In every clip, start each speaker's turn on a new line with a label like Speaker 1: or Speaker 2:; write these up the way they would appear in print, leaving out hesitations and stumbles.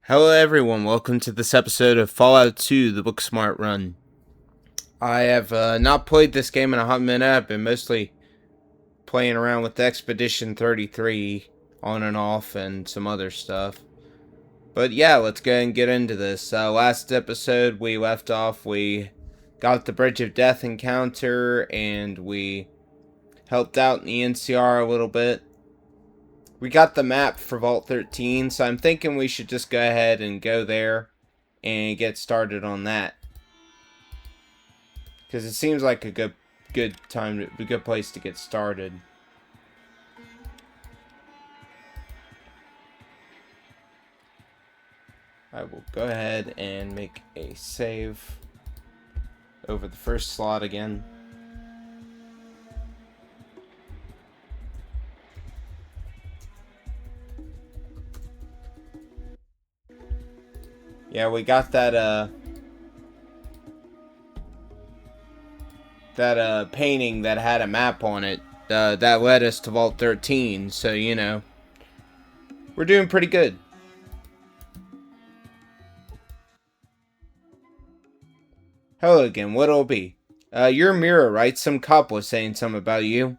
Speaker 1: Hello everyone, welcome to this episode of Fallout 2, the Booksmart run. I have not played this game in a hot minute. I've been mostly playing around with Expedition 33 on and off and some other stuff. But yeah, let's go and get into this. Last episode we left off, we got the Bridge of Death encounter and we helped out in the NCR a little bit. We got the map for Vault 13, so I'm thinking we should just go ahead and go there and get started on that. Because it seems like a good place to get started. I will go ahead and make a save over the first slot again. Yeah, we got that painting that had a map on it that led us to Vault 13, so you know, we're doing pretty good. Hello again, what'll it be? You're Mira, right? Some cop was saying something about you.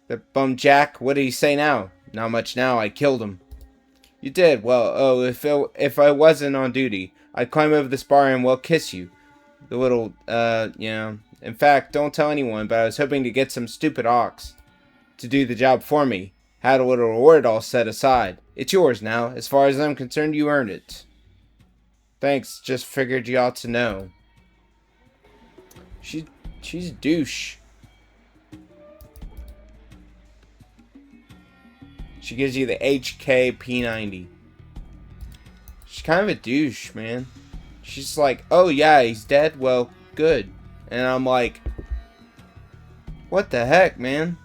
Speaker 1: The bum Jack, what did he say now? Not much now, I killed him. You did? Well, oh, if I wasn't on duty, I'd climb over this bar and, well, kiss you. The little, you know. In fact, don't tell anyone, but I was hoping to get some stupid ox to do the job for me. Had a little reward all set aside. It's yours now. As far as I'm concerned, you earned it. Thanks, just figured you ought to know. She's a douche. She gives you the HKP90. She's kind of a douche, man. She's like, oh yeah, he's dead? Well, good. And I'm like, what the heck, man?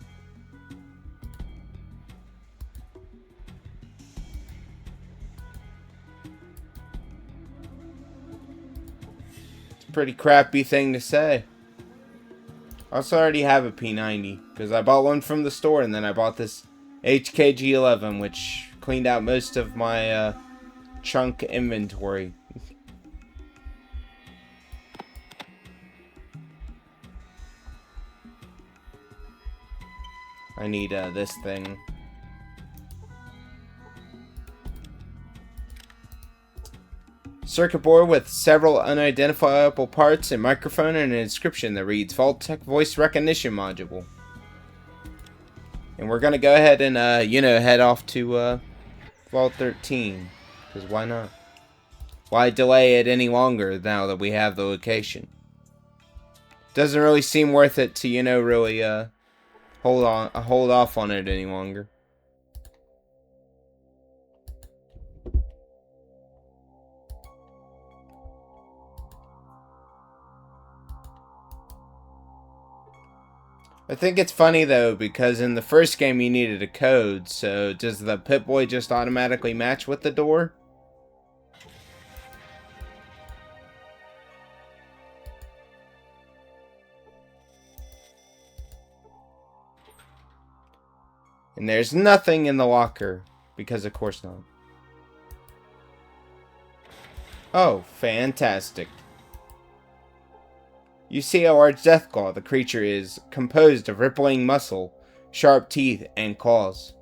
Speaker 1: It's a pretty crappy thing to say. I also already have a P90, because I bought one from the store, and then I bought this HKG11, which cleaned out most of my chunk inventory. I need this thing. Circuit board with several unidentifiable parts, a microphone, and an inscription that reads Vault Tech Voice Recognition Module. And we're gonna go ahead and, you know, head off to Vault 13. Because why not? Why delay it any longer now that we have the location? Doesn't really seem worth it to, you know, really hold off on it any longer. I think it's funny though, because in the first game you needed a code, so does the Pip-Boy just automatically match with the door? And there's nothing in the locker, because of course not. Oh, fantastic. You see a large deathclaw. The creature is composed of rippling muscle, sharp teeth, and claws.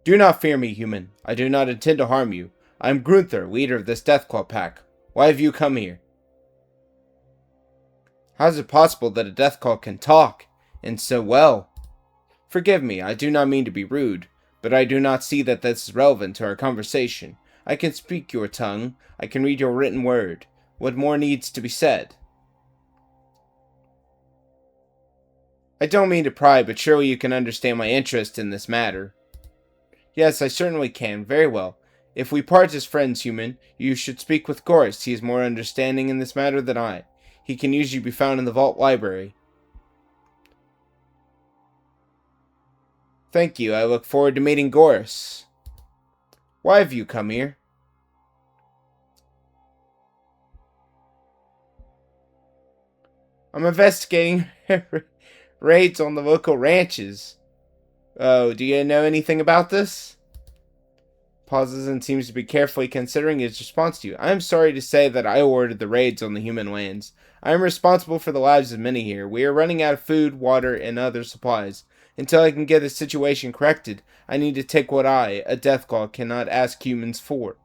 Speaker 1: Do not fear me, human. I do not intend to harm you. I am Grunther, leader of this deathclaw pack. Why have you come here? How is it possible that a deathclaw can talk, and so well? Forgive me, I do not mean to be rude, but I do not see that this is relevant to our conversation. I can speak your tongue. I can read your written word. What more needs to be said? I don't mean to pry, but surely you can understand my interest in this matter. Yes, I certainly can. Very well. If we part as friends, human, you should speak with Goris. He is more understanding in this matter than I. He can usually be found in the vault library. Thank you. I look forward to meeting Goris. Why have you come here? I'm investigating raids on the local ranches. Oh, do you know anything about this? Pauses and seems to be carefully considering his response to you. I am sorry to say that I ordered the raids on the human lands. I am responsible for the lives of many here. We are running out of food, water, and other supplies. Until I can get the situation corrected, I need to take what I, a Deathclaw, cannot ask humans for.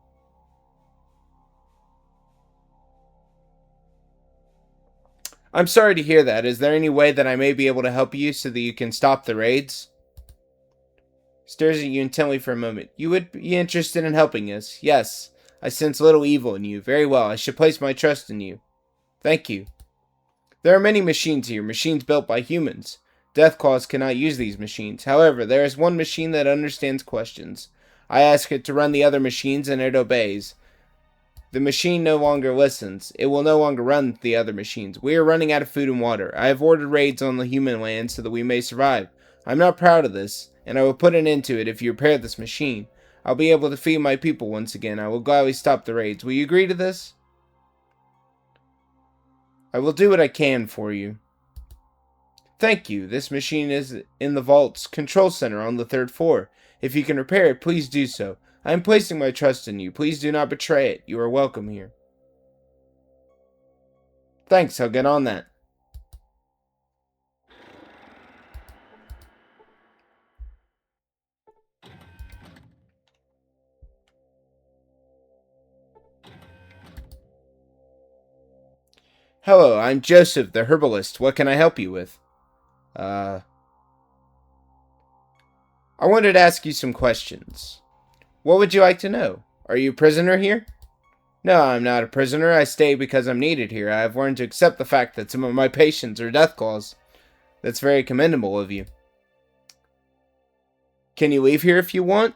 Speaker 1: I'm sorry to hear that. Is there any way that I may be able to help you so that you can stop the raids? Stares at you intently for a moment. You would be interested in helping us? Yes. I sense little evil in you. Very well. I should place my trust in you. Thank you. There are many machines here, machines built by humans. Deathclaws cannot use these machines. However, there is one machine that understands questions. I ask it to run the other machines and it obeys. The machine no longer listens. It will no longer run the other machines. We are running out of food and water. I have ordered raids on the human land so that we may survive. I'm not proud of this, and I will put an end to it if you repair this machine. I'll be able to feed my people once again. I will gladly stop the raids. Will you agree to this? I will do what I can for you. Thank you. This machine is in the vault's control center on the 3rd floor. If you can repair it, please do so. I am placing my trust in you. Please do not betray it. You are welcome here. Thanks, I'll get on that. Hello, I'm Joseph, the herbalist. What can I help you with? I wanted to ask you some questions. What would you like to know? Are you a prisoner here? No, I'm not a prisoner. I stay because I'm needed here. I have learned to accept the fact that some of my patients are Deathclaws. That's very commendable of you. Can you leave here if you want?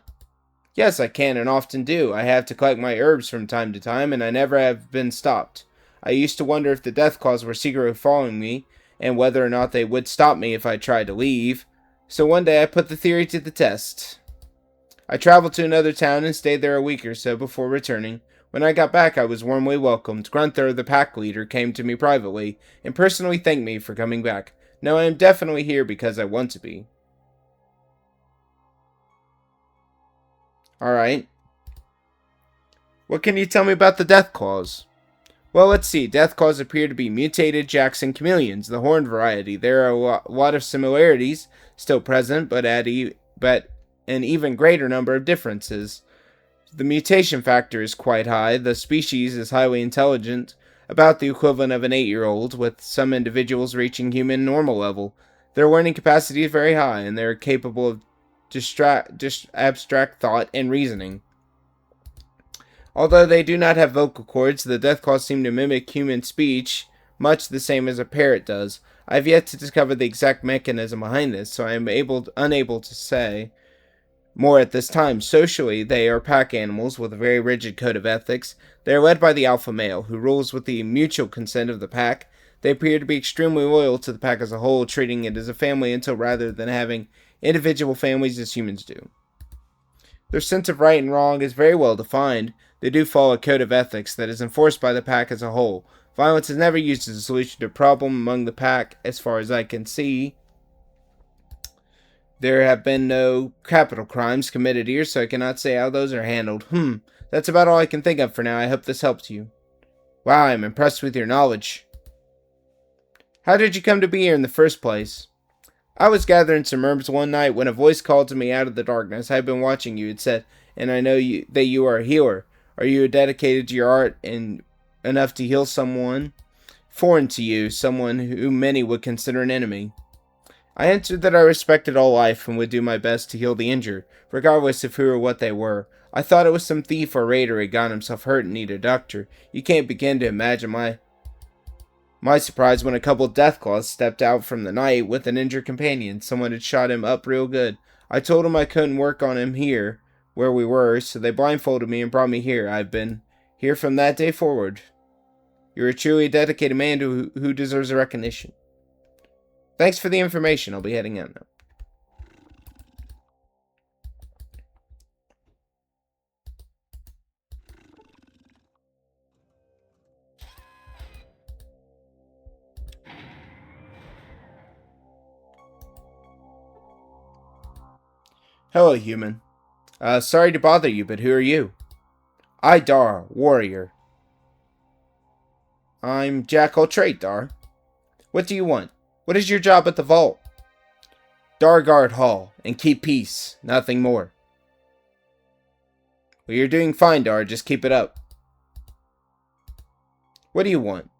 Speaker 1: Yes, I can and often do. I have to collect my herbs from time to time, and I never have been stopped. I used to wonder if the Deathclaws were secretly following me, and whether or not they would stop me if I tried to leave. So one day I put the theory to the test. I traveled to another town and stayed there a week or so before returning. When I got back, I was warmly welcomed. Grunther, the pack leader, came to me privately and personally thanked me for coming back. Now I am definitely here because I want to be. Alright. What can you tell me about the Deathclaws? Well, let's see. Deathclaws appear to be mutated Jackson chameleons, the horned variety. There are a lot of similarities still present, but an even greater number of differences. The mutation factor is quite high. The species is highly intelligent, about the equivalent of an 8-year-old, with some individuals reaching human normal level. Their learning capacity is very high, and they are capable of abstract thought and reasoning. Although they do not have vocal cords, the Deathclaws seem to mimic human speech, much the same as a parrot does. I have yet to discover the exact mechanism behind this, so I am unable to say more at this time. Socially, they are pack animals with a very rigid code of ethics. They are led by the alpha male, who rules with the mutual consent of the pack. They appear to be extremely loyal to the pack as a whole, treating it as a family rather than having individual families as humans do. Their sense of right and wrong is very well defined. They do follow a code of ethics that is enforced by the pack as a whole. Violence is never used as a solution to a problem among the pack, as far as I can see. There have been no capital crimes committed here, so I cannot say how those are handled. That's about all I can think of for now. I hope this helped you. Wow, I'm impressed with your knowledge. How did you come to be here in the first place? I was gathering some herbs one night when a voice called to me out of the darkness. I have been watching you, it said, and I know that you are a healer. Are you dedicated to your art and enough to heal someone foreign to you, someone whom many would consider an enemy? I answered that I respected all life and would do my best to heal the injured, regardless of who or what they were. I thought it was some thief or raider who had gotten himself hurt and needed a doctor. You can't begin to imagine my surprise when a couple of Deathclaws stepped out from the night with an injured companion. Someone had shot him up real good. I told him I couldn't work on him here, where we were, so they blindfolded me and brought me here. I've been here from that day forward. You're a truly dedicated man who deserves a recognition. Thanks for the information. I'll be heading out now. Hello, human. Sorry to bother you, but who are you? I, Dar, warrior. I'm Jack O'Trait, Dar. What do you want? What is your job at the vault? Dar guard hall, and keep peace, nothing more. Well, you're doing fine, Dar, just keep it up. What do you want?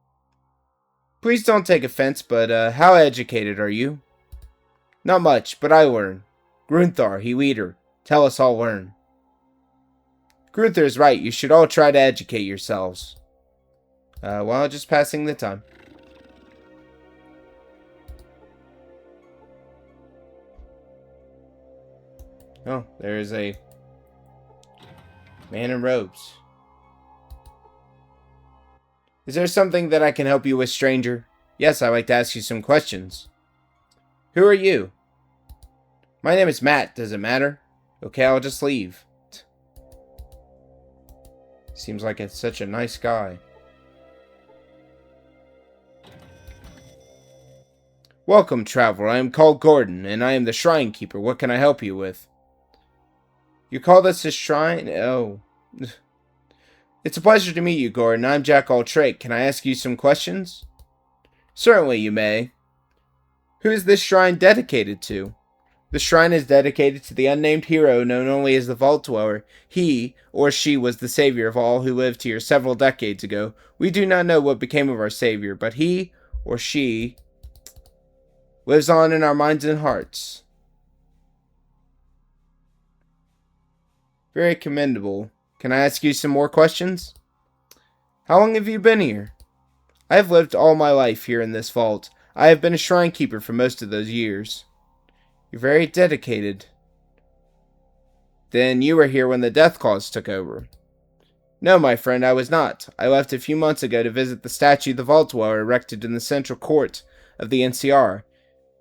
Speaker 1: Please don't take offense, but how educated are you? Not much, but I learn. Grunthar, he leader, tell us all learn. Grunther is right, you should all try to educate yourselves. Well, just passing the time. Oh, there is a man in robes. Is there something that I can help you with, stranger? Yes, I'd like to ask you some questions. Who are you? My name is Matt, does it matter? Okay, I'll just leave. Seems like it's such a nice guy. Welcome, traveler. I am called Gordon, and I am the shrine keeper. What can I help you with? You call this a shrine? Oh. It's a pleasure to meet you, Gordon. I'm Jack O'Trait. Can I ask you some questions? Certainly, you may. Who is this shrine dedicated to? The shrine is dedicated to the unnamed hero known only as the Vault Dweller. He or she was the savior of all who lived here several decades ago. We do not know what became of our savior, but he or she lives on in our minds and hearts. Very commendable. Can I ask you some more questions? How long have you been here? I have lived all my life here in this vault. I have been a shrine keeper for most of those years. You're very dedicated. Then you were here when the Death Claws took over. No, my friend, I was not. I left a few months ago to visit the statue the Vault Dweller erected in the central court of the NCR.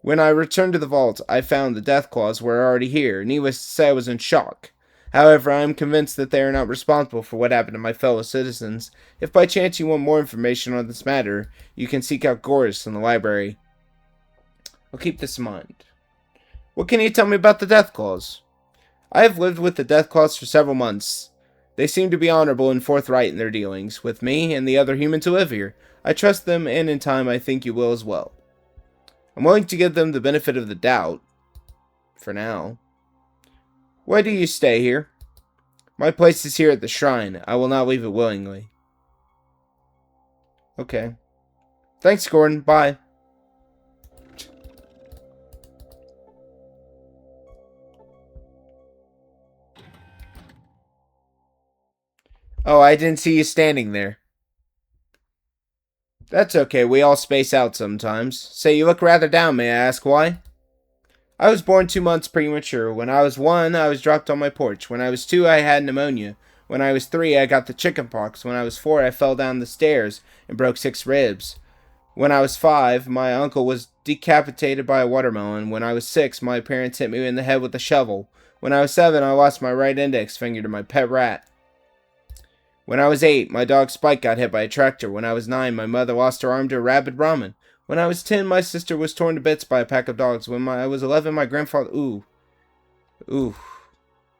Speaker 1: When I returned to the vault, I found the Death Claws were already here. Needless to say, I was in shock. However, I am convinced that they are not responsible for what happened to my fellow citizens. If by chance you want more information on this matter, you can seek out Goris in the library. I'll keep this in mind. What can you tell me about the Death Claws? I have lived with the Death Claws for several months. They seem to be honorable and forthright in their dealings with me and the other humans who live here. I trust them, and in time I think you will as well. I'm willing to give them the benefit of the doubt. For now. Why do you stay here? My place is here at the shrine. I will not leave it willingly. Okay. Thanks, Gordon. Bye. Oh, I didn't see you standing there. That's okay. We all space out sometimes. Say, you look rather down. May I ask why? I was born 2 months premature. When I was 1, I was dropped on my porch. When I was 2, I had pneumonia. When I was 3, I got the chickenpox. When I was 4, I fell down the stairs and broke 6 ribs. When I was 5, my uncle was decapitated by a watermelon. When I was 6, my parents hit me in the head with a shovel. When I was 7, I lost my right index finger to my pet rat. When I was 8, my dog Spike got hit by a tractor. When I was 9, my mother lost her arm to a rabid ramen. When I was 10, my sister was torn to bits by a pack of dogs. When I was 11, my grandfather... Ooh.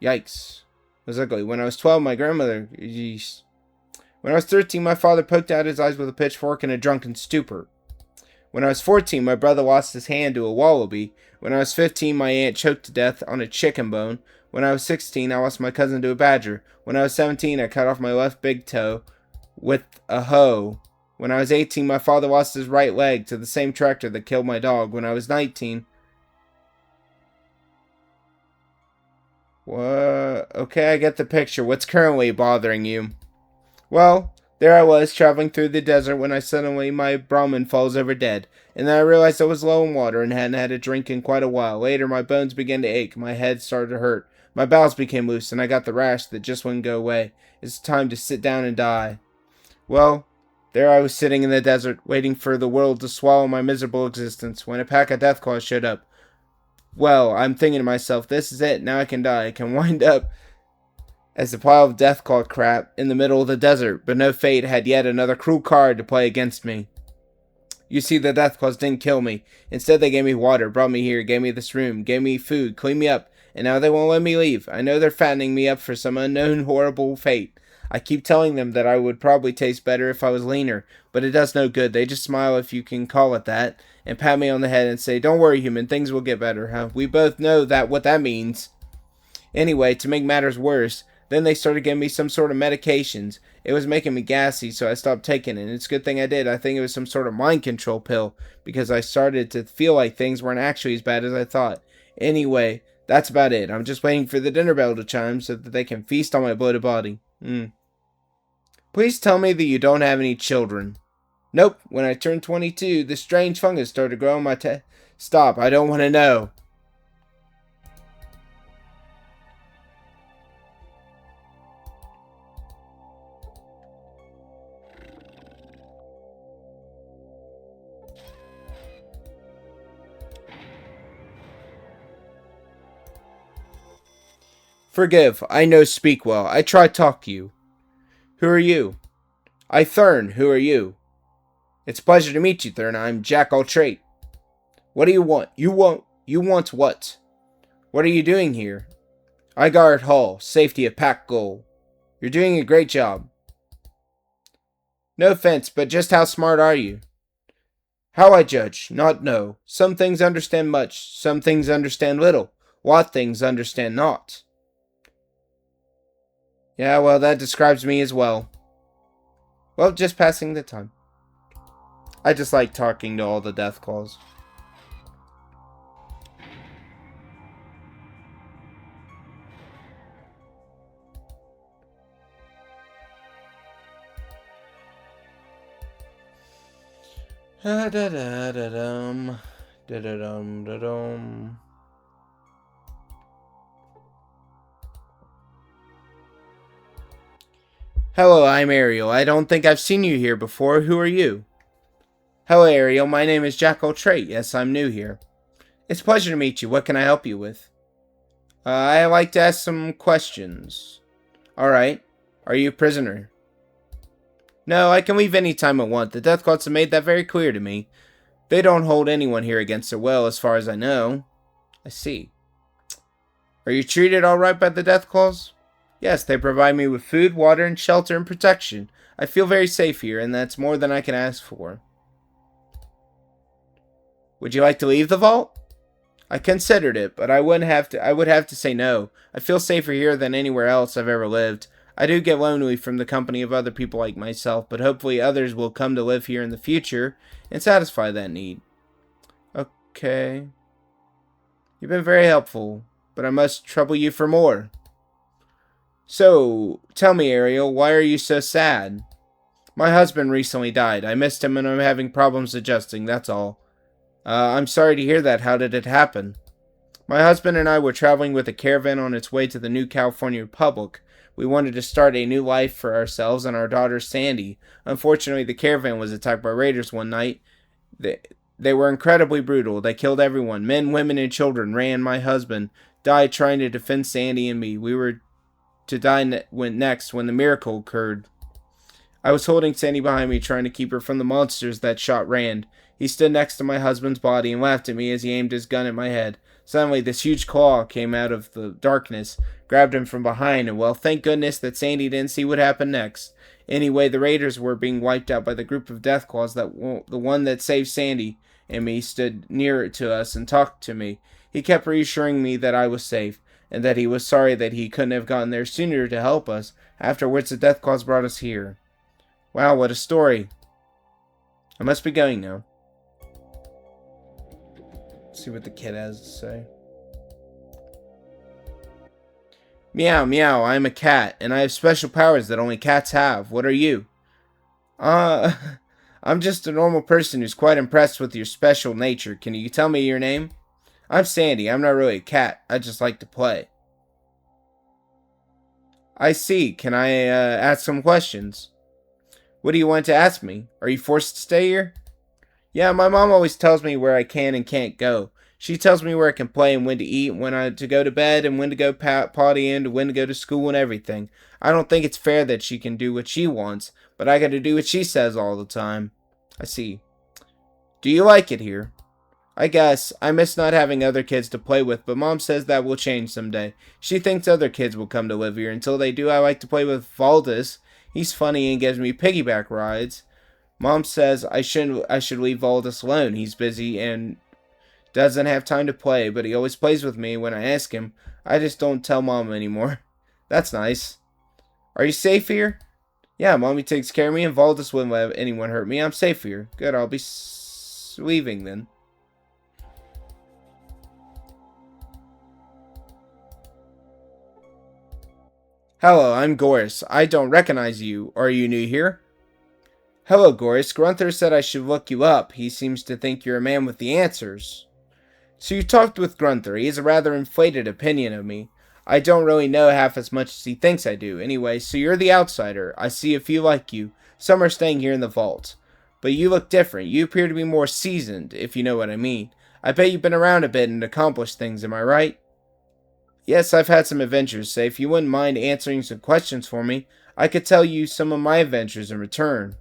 Speaker 1: Yikes. It was ugly. When I was 12, my grandmother... Yeesh. When I was 13, my father poked out his eyes with a pitchfork in a drunken stupor. When I was 14, my brother lost his hand to a wallaby. When I was 15, my aunt choked to death on a chicken bone. When I was 16, I lost my cousin to a badger. When I was 17, I cut off my left big toe with a hoe. When I was 18, my father lost his right leg to the same tractor that killed my dog. When I was 19... What? Okay, I get the picture. What's currently bothering you? Well, there I was, traveling through the desert when suddenly my Brahmin falls over dead. And then I realized I was low in water and hadn't had a drink in quite a while. Later, my bones began to ache. My head started to hurt. My bowels became loose, and I got the rash that just wouldn't go away. It's time to sit down and die. Well... There I was sitting in the desert, waiting for the world to swallow my miserable existence, when a pack of Deathclaws showed up. Well, I'm thinking to myself, this is it, now I can die. I can wind up as a pile of Deathclaw crap in the middle of the desert, but no fate had yet another cruel card to play against me. You see, the Deathclaws didn't kill me. Instead, they gave me water, brought me here, gave me this room, gave me food, cleaned me up, and now they won't let me leave. I know they're fattening me up for some unknown horrible fate. I keep telling them that I would probably taste better if I was leaner, but it does no good. They just smile, if you can call it that, and pat me on the head and say, "Don't worry, human, things will get better." Huh? We both know that what that means. Anyway, to make matters worse, then they started giving me some sort of medications. It was making me gassy, so I stopped taking it. And it's a good thing I did. I think it was some sort of mind control pill, because I started to feel like things weren't actually as bad as I thought. Anyway, that's about it. I'm just waiting for the dinner bell to chime so that they can feast on my bloated body. Please tell me that you don't have any children. Nope. When I turned 22, this strange fungus started growing my Stop. I don't want to know. Forgive, I no speak well. I try talk you. Who are you? I Thurn, who are you? It's a pleasure to meet you, Thurn. I'm Jack Alltrait. What do you want? You want what? What are you doing here? I guard Hall, safety a pack goal. You're doing a great job. No offense, but just how smart are you? How I judge, not know. Some things understand much, some things understand little. What things understand not. Yeah, well, that describes me as well. Well, just passing the time. I just like talking to all the death claws. Da-da-da-da-dum. Da-da-dum-da-dum. Hello, I'm Ariel. I don't think I've seen you here before. Who are you? Hello, Ariel. My name is Jack Alltrait. Yes, I'm new here. It's a pleasure to meet you. What can I help you with? I like to ask some questions. Alright. Are you a prisoner? No, I can leave any time I want. The Death Claws have made that very clear to me. They don't hold anyone here against their will, as far as I know. I see. Are you treated alright by the Death Claws? Yes, they provide me with food, water, and shelter and protection. I feel very safe here, and that's more than I can ask for. Would you like to leave the vault? I considered it, but I would have to say no. I feel safer here than anywhere else I've ever lived. I do get lonely from the company of other people like myself, but hopefully others will come to live here in the future and satisfy that need. Okay. You've been very helpful, but I must trouble you for more. So, tell me, Ariel, why are you so sad? My husband recently died. I missed him and I'm having problems adjusting, that's all. I'm sorry to hear that. How did it happen? My husband and I were traveling with a caravan on its way to the new California Republic. We wanted to start a new life for ourselves and our daughter Sandy. Unfortunately, the caravan was attacked by raiders one night. They were incredibly brutal. They killed everyone. Men, women, and children ran. My husband died trying to defend Sandy and me. We were to die next when the miracle occurred. I was holding Sandy behind me, trying to keep her from the monsters that shot Rand. He stood next to my husband's body and laughed at me as he aimed his gun at my head. Suddenly, this huge claw came out of the darkness, grabbed him from behind, and well, thank goodness that Sandy didn't see what happened next. Anyway, the raiders were being wiped out by the group of death claws. The one that saved Sandy and me stood near to us and talked to me. He kept reassuring me that I was safe, and that he was sorry that he couldn't have gotten there sooner to help us. Afterwards, the death claws brought us here. Wow, what a story. I must be going now. Let's see what the kid has to say. Meow, meow, I am a cat, and I have special powers that only cats have. What are you? I'm just a normal person who's quite impressed with your special nature. Can you tell me your name? I'm Sandy. I'm not really a cat. I just like to play. I see. Can I ask some questions? What do you want to ask me? Are you forced to stay here? Yeah, my mom always tells me where I can and can't go. She tells me where I can play and when to eat, when to go to bed, and when to go potty and when to go to school and everything. I don't think it's fair that she can do what she wants, but I gotta do what she says all the time. I see. Do you like it here? I guess. I miss not having other kids to play with, but Mom says that will change someday. She thinks other kids will come to live here. Until they do, I like to play with Valdez. He's funny and gives me piggyback rides. Mom says I should leave Valdez alone. He's busy and doesn't have time to play, but he always plays with me when I ask him. I just don't tell Mom anymore. That's nice. Are you safe here? Yeah, Mommy takes care of me and Valdez wouldn't let anyone hurt me. I'm safe here. Good, I'll be leaving then. Hello, I'm Goris. I don't recognize you. Are you new here? Hello, Goris. Grunther said I should look you up. He seems to think you're a man with the answers. So you talked with Grunther. He has a rather inflated opinion of me. I don't really know half as much as he thinks I do. Anyway, so you're the outsider. I see a few like you. Some are staying here in the vault. But you look different. You appear to be more seasoned, if you know what I mean. I bet you've been around a bit and accomplished things, am I right? Yes, I've had some adventures, so if you wouldn't mind answering some questions for me, I could tell you some of my adventures in return.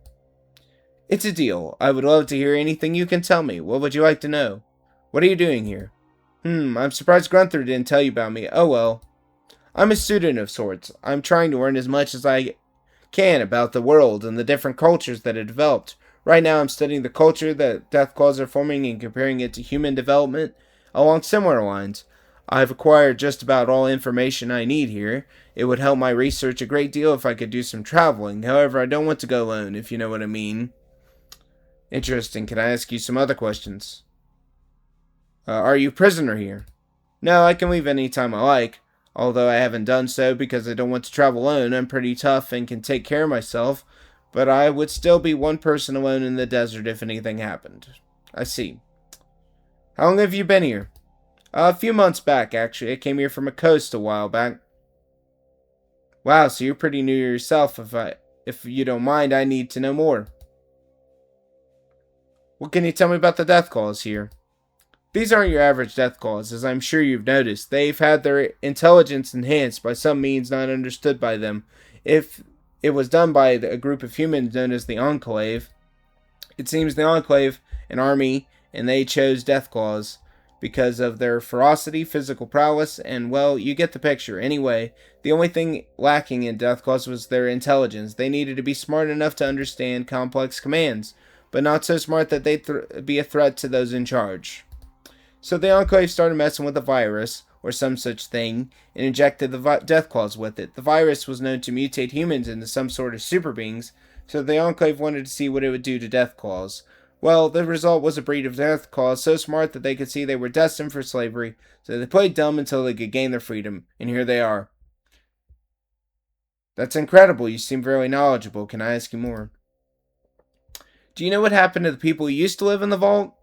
Speaker 1: It's a deal. I would love to hear anything you can tell me. What would you like to know? What are you doing here? I'm surprised Grunther didn't tell you about me. Oh well. I'm a student of sorts. I'm trying to learn as much as I can about the world and the different cultures that have developed. Right now I'm studying the culture that Deathclaws are forming and comparing it to human development along similar lines. I've acquired just about all information I need here. It would help my research a great deal if I could do some traveling. However, I don't want to go alone, if you know what I mean. Interesting. Can I ask you some other questions? Are you a prisoner here? No, I can leave any time I like. Although I haven't done so because I don't want to travel alone. I'm pretty tough and can take care of myself. But I would still be one person alone in the desert if anything happened. I see. How long have you been here? A few months back, actually. I came here from a coast a while back. Wow, so you're pretty new yourself. If you don't mind, I need to know more. What can you tell me about the Deathclaws here? These aren't your average Deathclaws, as I'm sure you've noticed. They've had their intelligence enhanced by some means not understood by them. If it was done by a group of humans known as the Enclave, it seems the Enclave, an army, and they chose Deathclaws because of their ferocity, physical prowess, and, well, you get the picture. Anyway, the only thing lacking in Deathclaws was their intelligence. They needed to be smart enough to understand complex commands, but not so smart that they'd be a threat to those in charge. So the Enclave started messing with a virus, or some such thing, and injected the Deathclaws with it. The virus was known to mutate humans into some sort of super beings, so the Enclave wanted to see what it would do to Deathclaws. Well, the result was a breed of Deathclaws so smart that they could see they were destined for slavery, so they played dumb until they could gain their freedom, and here they are. That's incredible. You seem very knowledgeable. Can I ask you more? Do you know what happened to the people who used to live in the vault?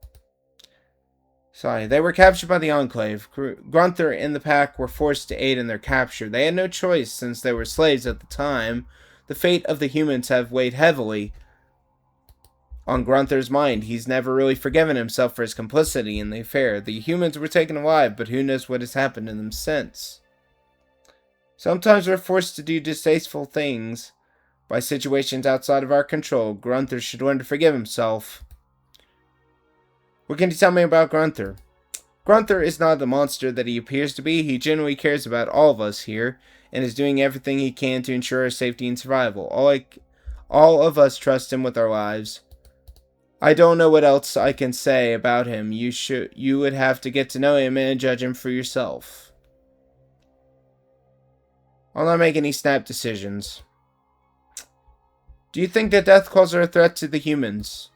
Speaker 1: Sorry, they were captured by the Enclave. Grunther and the pack were forced to aid in their capture. They had no choice since they were slaves at the time. The fate of the humans have weighed heavily on Grunther's mind. He's never really forgiven himself for his complicity in the affair. The humans were taken alive, but who knows what has happened to them since. Sometimes we're forced to do distasteful things by situations outside of our control. Grunther should learn to forgive himself. What can you tell me about Grunther? Grunther is not the monster that he appears to be. He genuinely cares about all of us here, and is doing everything he can to ensure our safety and survival. All of us trust him with our lives. I don't know what else I can say about him. You would have to get to know him and judge him for yourself. I'll not make any snap decisions. Do you think that Deathclaws are a threat to the humans?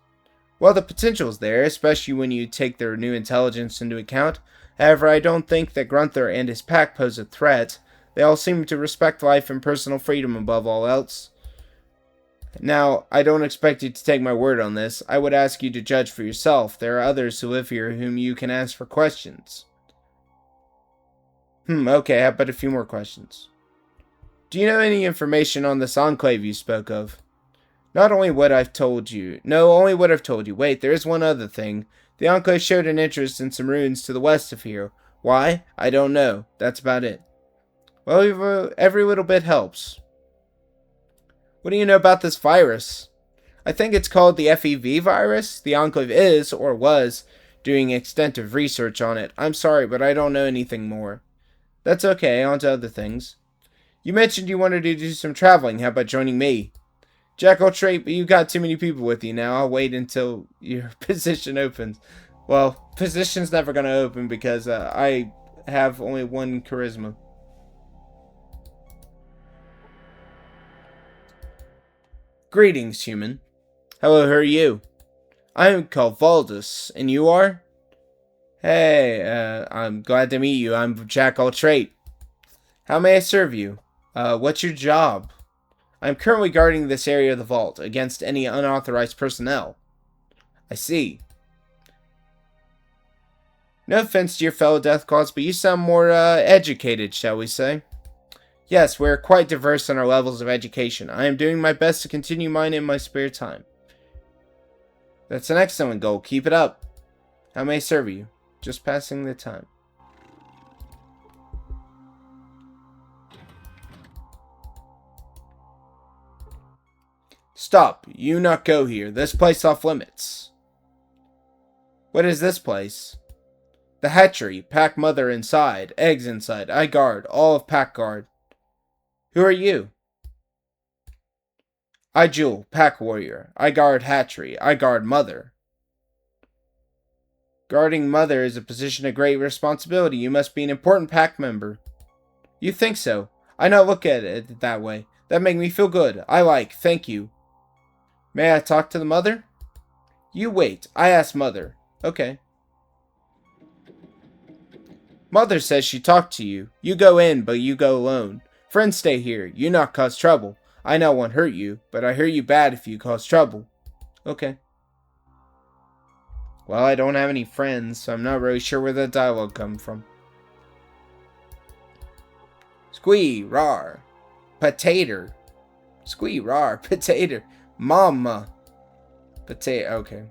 Speaker 1: Well, the potential's there, especially when you take their new intelligence into account. However, I don't think that Grunther and his pack pose a threat. They all seem to respect life and personal freedom above all else. Now, I don't expect you to take my word on this. I would ask you to judge for yourself. There are others who live here whom you can ask for questions. Okay, how about a few more questions? Do you know any information on this Enclave you spoke of? Not only what I've told you. No, only what I've told you. Wait, there is one other thing. The Enclave showed an interest in some ruins to the west of here. Why? I don't know. That's about it. Well, every little bit helps. What do you know about this virus? I think it's called the FEV virus. The Enclave is, or was, doing extensive research on it. I'm sorry, but I don't know anything more. That's okay, on to other things. You mentioned you wanted to do some traveling. How about joining me? Jack will trade, but you got too many people with you now. I'll wait until your position opens. Well, position's never going to open because I have only one charisma. Greetings, human. Hello, who are you? I am called Valdus, and you are? Hey, I'm glad to meet you. I'm Jack Alltrait. How may I serve you? What's your job? I'm currently guarding this area of the vault against any unauthorized personnel. I see. No offense to your fellow Deathclaws, but you sound more, educated, shall we say? Yes, we're quite diverse in our levels of education. I am doing my best to continue mine in my spare time. That's an excellent goal. Keep it up. How may I serve you? Just passing the time. Stop. You not go here. This place off limits. What is this place? The hatchery. Pack mother inside. Eggs inside. I guard. All of pack guard. Who are you? I Jewel. Pack warrior. I guard hatchery. I guard mother. Guarding mother is a position of great responsibility. You must be an important pack member. You think so? I not look at it that way. That make me feel good. I like. Thank you. May I talk to the mother? You wait. I ask mother. Okay. Mother says she talked to you. You go in, but you go alone. Friends stay here. You not cause trouble. I not want hurt you, but I hear you bad if you cause trouble. Okay. Well, I don't have any friends, so I'm not really sure where the dialogue come from. Squee, rar. Potato. Squee, rar. Potato. Mama. Potato. Okay.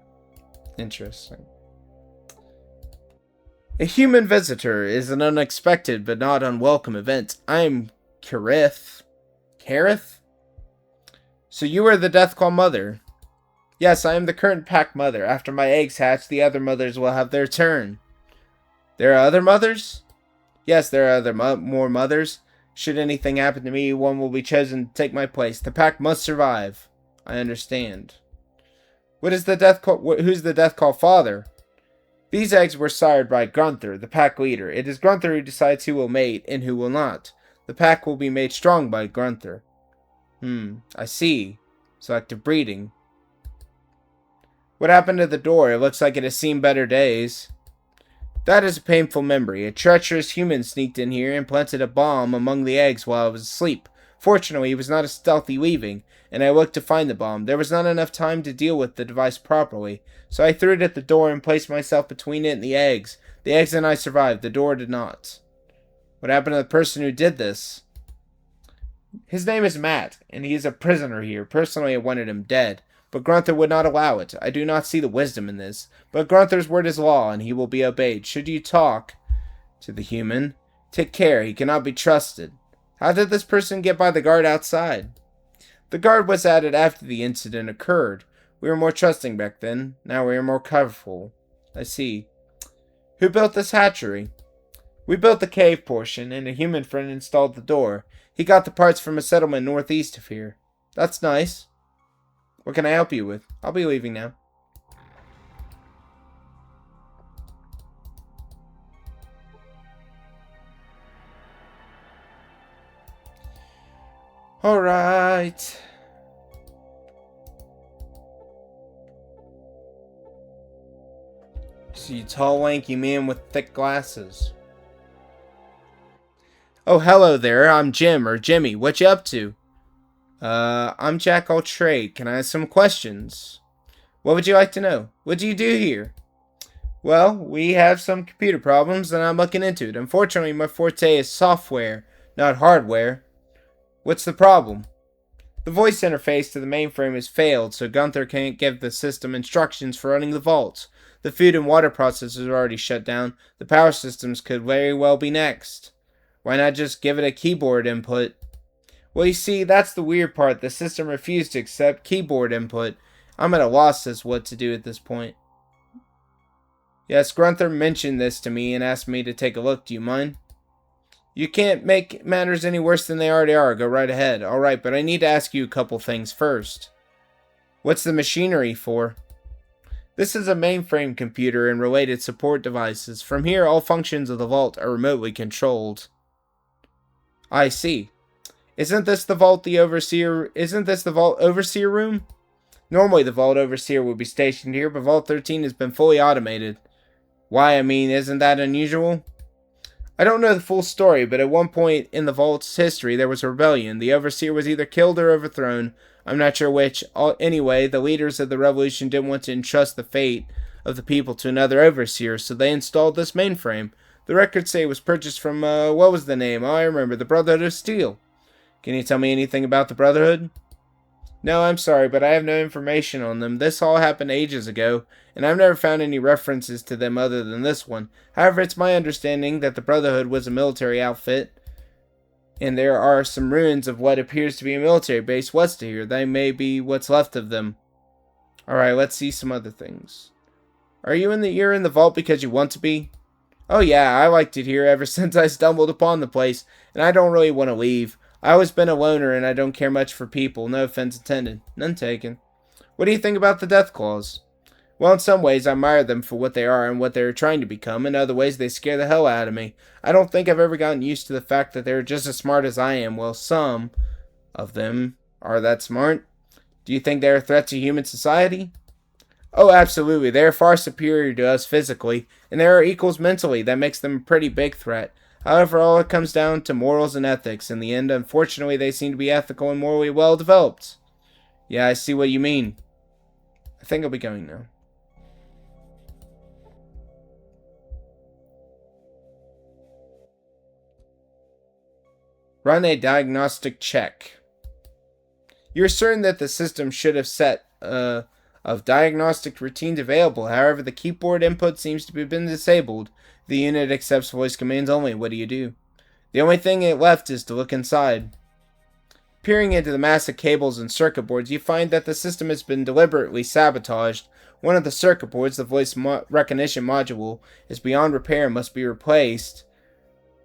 Speaker 1: Interesting. A human visitor is an unexpected but not unwelcome event. I'm Karith. Karith? So you are the Deathclaw mother. Yes, I am the current pack mother. After my eggs hatch, the other mothers will have their turn. There are other mothers? Yes, there are other more mothers. Should anything happen to me, one will be chosen to take my place. The pack must survive. I understand. Who's the Deathclaw father? These eggs were sired by Grunther, the pack leader. It is Grunther who decides who will mate and who will not. The pack will be made strong by Grunther. I see. Selective breeding. What happened to the door? It looks like it has seen better days. That is a painful memory. A treacherous human sneaked in here and planted a bomb among the eggs while I was asleep. Fortunately, it was not a stealthy weaving, and I looked to find the bomb. There was not enough time to deal with the device properly, so I threw it at the door and placed myself between it and the eggs. The eggs and I survived. The door did not. What happened to the person who did this? His name is Matt, and he is a prisoner here. Personally, I wanted him dead, but Grunther would not allow it. I do not see the wisdom in this, but Grunther's word is law, and he will be obeyed. Should you talk to the human, take care. He cannot be trusted. How did this person get by the guard outside? The guard was added after the incident occurred. We were more trusting back then. Now we are more careful. I see. Who built this hatchery? We built the cave portion, and a human friend installed the door. He got the parts from a settlement northeast of here. That's nice. What can I help you with? I'll be leaving now. Alright. See a tall, lanky man with thick glasses. Oh, hello there. I'm Jim, or Jimmy. What you up to? I'm Jack Alltrade. Can I ask some questions? What would you like to know? What do you do here? Well, we have some computer problems, and I'm looking into it. Unfortunately, my forte is software, not hardware. What's the problem? The voice interface to the mainframe has failed, so Gunther can't give the system instructions for running the vaults. The food and water processors are already shut down. The power systems could very well be next. Why not just give it a keyboard input? Well, you see, that's the weird part. The system refused to accept keyboard input. I'm at a loss as what to do at this point. Yes, Grunther mentioned this to me and asked me to take a look. Do you mind? You can't make matters any worse than they already are. Go right ahead. Alright, but I need to ask you a couple things first. What's the machinery for? This is a mainframe computer and related support devices. From here, all functions of the vault are remotely controlled. I see. Isn't this the vault overseer room? Normally the vault overseer would be stationed here, but Vault 13 has been fully automated. Why, I mean, isn't that unusual? I don't know the full story, but at one point in the vault's history there was a rebellion. The overseer was either killed or overthrown. I'm not sure which. Anyway, the leaders of the revolution didn't want to entrust the fate of the people to another overseer, so they installed this mainframe. The records say it was purchased from, what was the name? Oh, I remember, the Brotherhood of Steel. Can you tell me anything about the Brotherhood? No, I'm sorry, but I have no information on them. This all happened ages ago, and I've never found any references to them other than this one. However, it's my understanding that the Brotherhood was a military outfit, and there are some ruins of what appears to be a military base west of here. They may be what's left of them. Alright, let's see some other things. You're in the vault because you want to be? Oh yeah, I liked it here ever since I stumbled upon the place, and I don't really want to leave. I've always been a loner and I don't care much for people, no offense intended. None taken. What do you think about the Death Claws? Well, in some ways I admire them for what they are and what they're trying to become. In other ways they scare the hell out of me. I don't think I've ever gotten used to the fact that they're just as smart as I am. Well, some of them are that smart. Do you think they're a threat to human society? Oh, absolutely. They are far superior to us physically, and they are equals mentally. That makes them a pretty big threat. However, all it comes down to morals and ethics. In the end, unfortunately, they seem to be ethical and morally well developed. Yeah, I see what you mean. I think I'll be going now. Run a diagnostic check. You're certain that the system should have set of diagnostic routines available. However, the keyboard input seems to have been disabled. The unit accepts voice commands only. What do you do? The only thing left is to look inside. Peering into the massive cables and circuit boards, you find that the system has been deliberately sabotaged. One of the circuit boards, the voice recognition module, is beyond repair and must be replaced.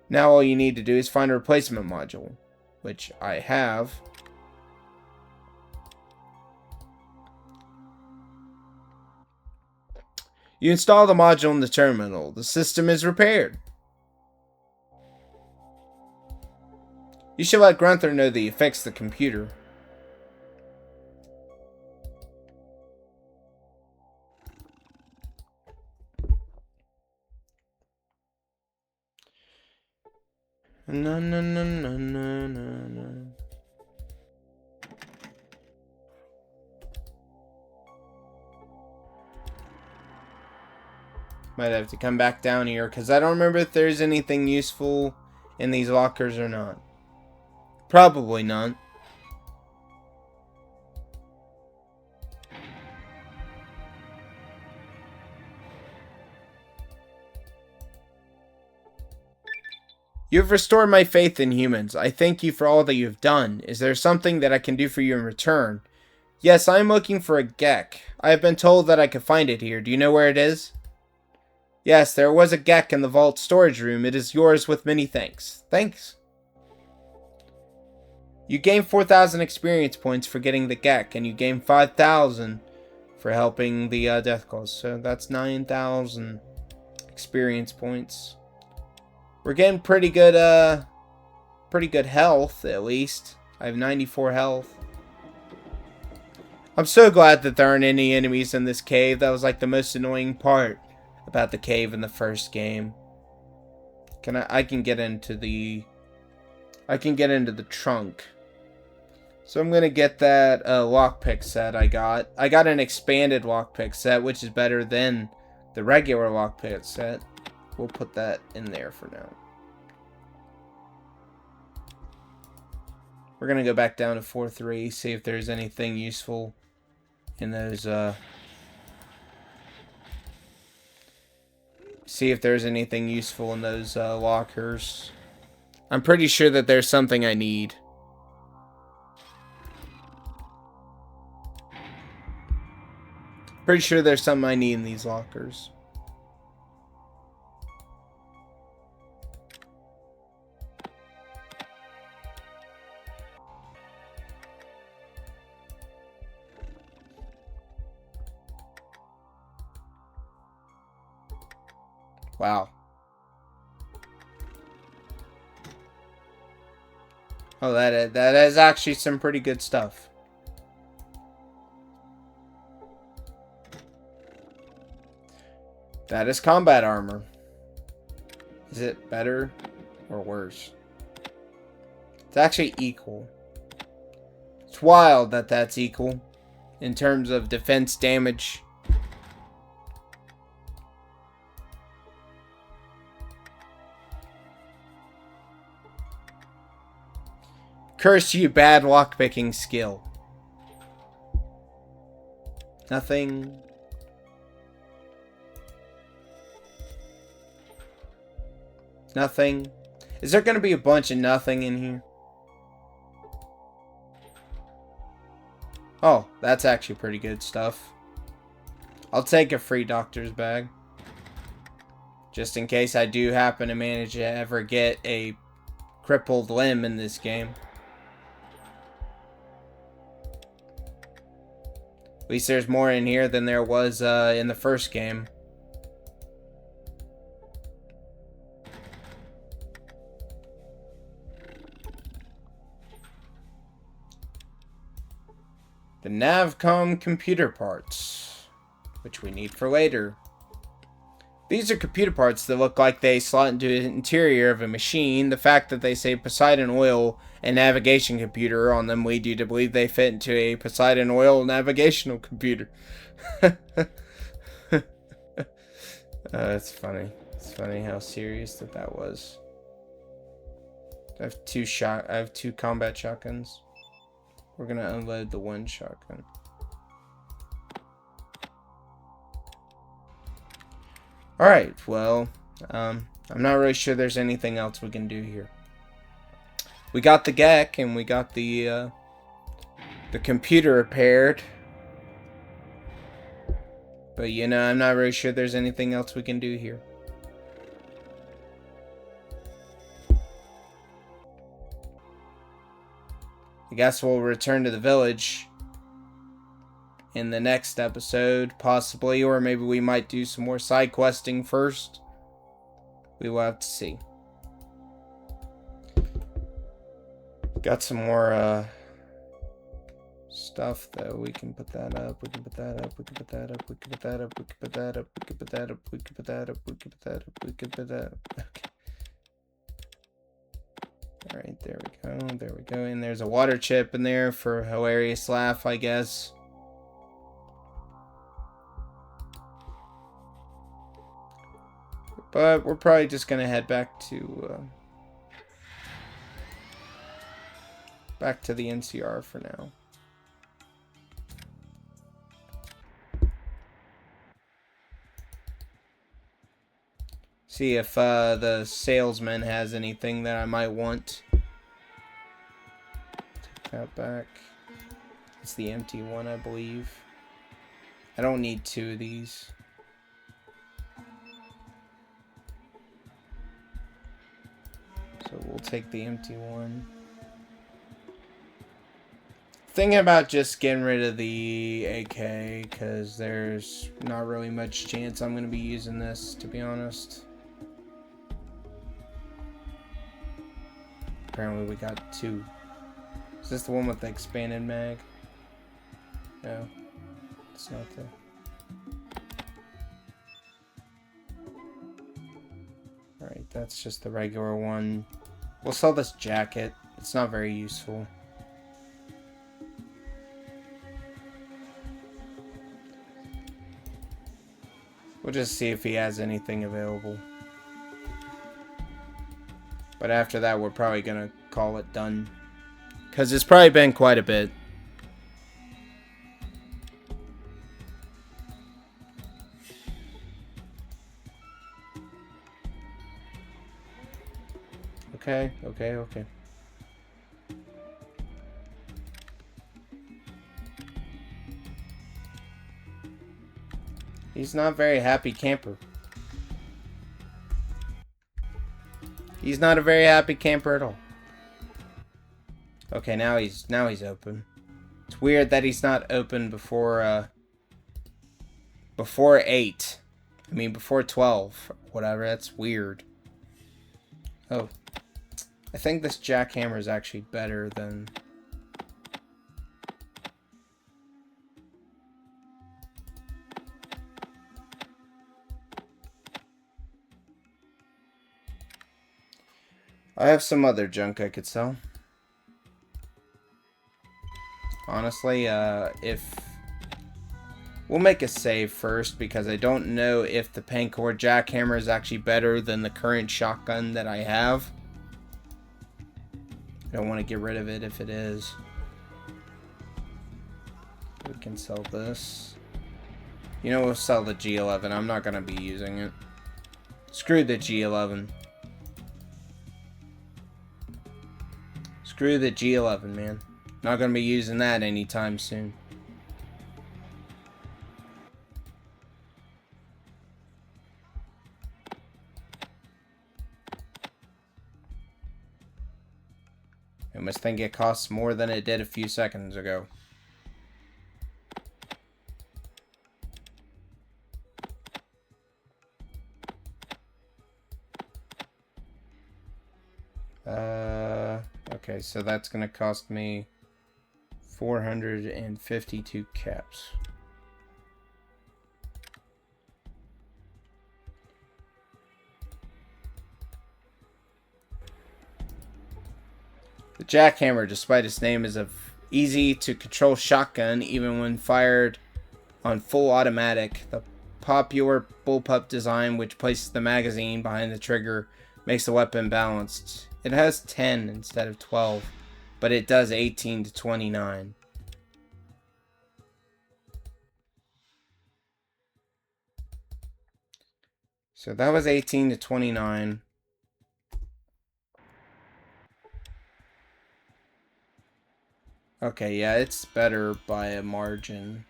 Speaker 1: Now all you need to do is find a replacement module, which I have. You install the module in the terminal. The system is repaired. You should let Grunther know that you fixed the computer. No. Might have to come back down here because I don't remember if there's anything useful in these lockers or not. Probably not. You have restored my faith in humans. I thank you for all that you have done. Is there something that I can do for you in return? Yes, I am looking for a Gek. I have been told that I could find it here. Do you know where it is? Yes, there was a Gek in the vault storage room. It is yours with many thanks. Thanks. You gain 4,000 experience points for getting the Gek, and you gain 5,000 for helping the Death Claws. So that's 9,000 experience points. We're getting pretty good health, at least. I have 94 health. I'm so glad that there aren't any enemies in this cave. That was like the most annoying part about the cave in the first game. I can get into the trunk. So I'm gonna get that lockpick set I got. I got an expanded lockpick set, which is better than the regular lockpick set. We'll put that in there for now. We're gonna go back down to 4-3, see if there's anything useful in those lockers. I'm pretty sure that there's something I need. Pretty sure there's something I need in these lockers. Wow. Oh, that is actually some pretty good stuff. That is combat armor. Is it better or worse? It's actually equal. It's wild that that's equal in terms of defense damage. Curse you, bad lockpicking skill. Nothing. Nothing. Is there going to be a bunch of nothing in here? Oh, that's actually pretty good stuff. I'll take a free doctor's bag. Just in case I do happen to manage to ever get a crippled limb in this game. At least there's more in here than there was in the first game. The Navcom computer parts, which we need for later. These are computer parts that look like they slot into the interior of a machine. The fact that they say Poseidon Oil and navigation computer on them lead you to believe they fit into a Poseidon Oil navigational computer. It's funny. It's funny how serious that was. I have two combat shotguns. We're gonna unload the one shotgun. Alright, well, I'm not really sure there's anything else we can do here. We got the GEC and we got the computer repaired. But, you know, I'm not really sure there's anything else we can do here. I guess we'll return to the village in the next episode, possibly, or maybe we might do some more side questing first. We will have to see. Got some more stuff though. We can put that up. We can put that up. We can put that up. We can put that up. We can put that up. We can put that up. We can put that up. We can put that up. We can put that up. Okay. Alright, there we go. There we go. And there's a water chip in there for a hilarious laugh, I guess. But we're probably just gonna head back to the NCR for now. See if the salesman has anything that I might want. Take that back. It's the empty one, I believe. I don't need two of these. So we'll take the empty one. Thinking about just getting rid of the AK, because there's not really much chance I'm going to be using this, to be honest. Apparently we got two. Is this the one with the expanded mag? No. It's not the... Alright, that's just the regular one. We'll sell this jacket. It's not very useful. We'll just see if he has anything available. But after that, we're probably gonna call it done. Because it's probably been quite a bit. Okay, okay, okay. He's not a very happy camper. He's not a very happy camper at all. Okay, now he's open. It's weird that he's not open before 8. I mean, before 12. Whatever, that's weird. Oh. I think this jackhammer is actually better than... I have some other junk I could sell. Honestly, if... We'll make a save first, because I don't know if the Pancor jackhammer is actually better than the current shotgun that I have. I don't want to get rid of it if it is. We can sell this. You know, we'll sell the G11. I'm not going to be using it. Screw the G11. Screw the G11, man. Not going to be using that anytime soon. I must think it costs more than it did a few seconds ago. Okay, so that's gonna cost me 452 caps. The jackhammer, despite its name, is a easy to control shotgun even when fired on full automatic. The popular bullpup design, which places the magazine behind the trigger, makes the weapon balanced. It has 10 instead of 12, but it does 18 to 29. So that was 18 to 29. Okay, yeah, it's better by a margin.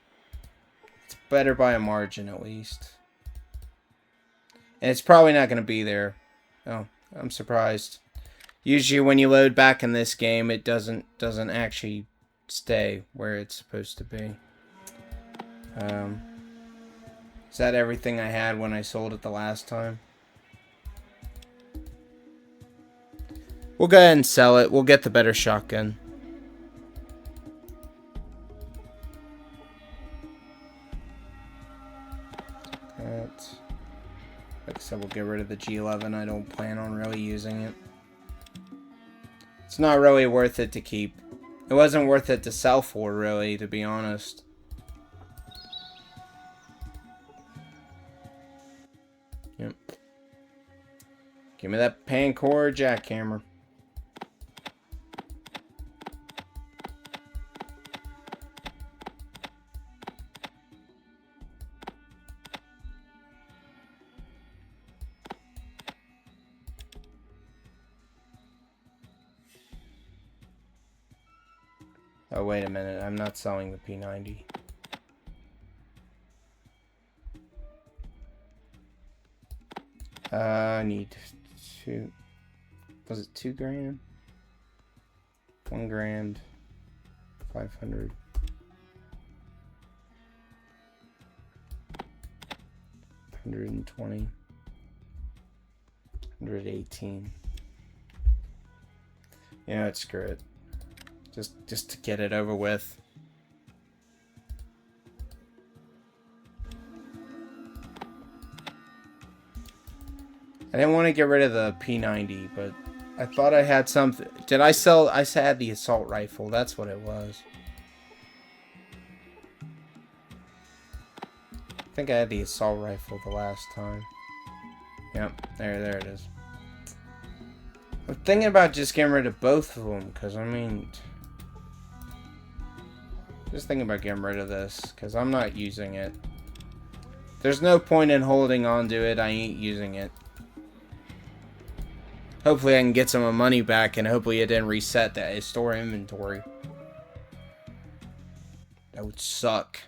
Speaker 1: It's better by a margin, at least. And it's probably not going to be there. Oh, I'm surprised. Usually when you load back in this game, it doesn't actually stay where it's supposed to be. Is that everything I had when I sold it the last time? We'll go ahead and sell it. We'll get the better shotgun. Like I said, we'll get rid of the G11. I don't plan on really using it. It's not really worth it to keep. It wasn't worth it to sell for, really, to be honest. Yep. Give me that Pancor jackhammer. Oh, wait a minute. I'm not selling the P90. I need two. Was it 2 grand? 1 grand. 500. 120. 118. Yeah, let's screw it. Just to get it over with. I didn't want to get rid of the P90, but I thought I had something. Did I sell? I had the assault rifle. That's what it was. I think I had the assault rifle the last time. Yep, there it is. I'm thinking about just getting rid of both of them, because I mean... Just thinking about getting rid of this, because I'm not using it. There's no point in holding on to it. I ain't using it. Hopefully I can get some of my money back, and hopefully it didn't reset that store inventory. That would suck.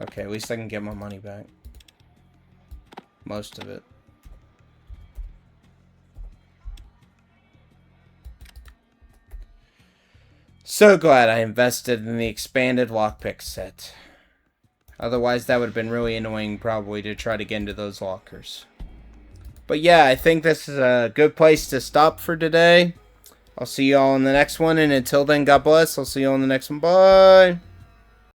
Speaker 1: Okay, at least I can get my money back. Most of it. So glad I invested in the expanded lockpick set. Otherwise, that would have been really annoying probably to try to get into those lockers. But yeah, I think this is a good place to stop for today. I'll see you all in the next one, and until then, God bless. I'll see you all in the next one. Bye!